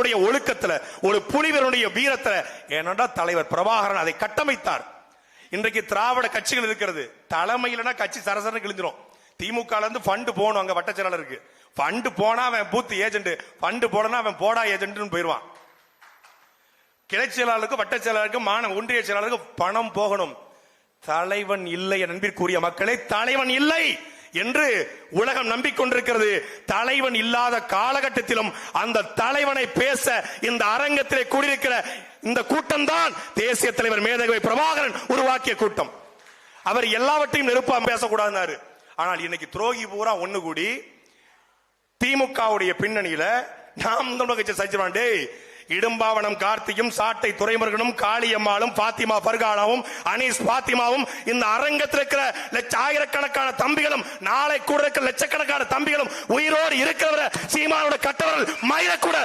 தலைவனுடைய ஒழுக்கத்துல, ஒரு புலிவருடைய வீரத்துல, ஏனென்றா தலைவர் பிரபாகரன் அதை கட்டமைத்தார். இன்றைக்கு திராவிட கட்சிகள் இருக்கிறது, தலைமையிலனா கட்சி சரசரன்னு கிழிஞ்சிரும். திமுக இருந்து ஃபண்ட் போகணும், அங்க வட்ட செயலாளருக்கு ஃபண்ட் போனா அவன் பூத் ஏஜென்ட், ஃபண்ட் போடனா அவன் போடா ஏஜென்ட்னு போயிருவான். கிளை செயலாளருக்கு, வட்ட செயலாளருக்கு, ஒன்றிய செயலாளருக்கு பணம் போகணும். தலைவன் இல்லை என்பதற்குரிய மக்களை, தலைவன் இல்லை என்று உலகம் நம்பிக்கொண்டிருக்கிறது. தலைவன் இல்லாத காலகட்டத்திலும் அந்த தலைவனை பேச இந்த அரங்கத்திலே கூடியிருக்கிற இந்த கூட்டம் தான் தேசிய தலைவர் மேதகவி பிரபாகரன் உருவாக்கிய கூட்டம். அவர் எல்லாவற்றையும் நெருப்பா பேசக்கூடாது. ஆனால் இன்னைக்கு துரோகி பூரா ஒண்ணு கூடி திமுகவுடைய பின்னணியில நாம் சச்சிவாண்டே இடும்பாவனம் கார்த்தியும், சாட்டை துரைமுருகனும், காளியம்மாளும், பாத்திமா பர்கானாவும், அனீஸ் பாத்திமாவும், இந்த அரங்கத்தில் இருக்கிற ஆயிரக்கணக்கான தம்பிகளும், நாளை கூட இருக்கிற லட்சக்கணக்கான தம்பிகளும், உயிரோடு இருக்கிறவரை சீமானோட கட்டவர்கள் மயில கூட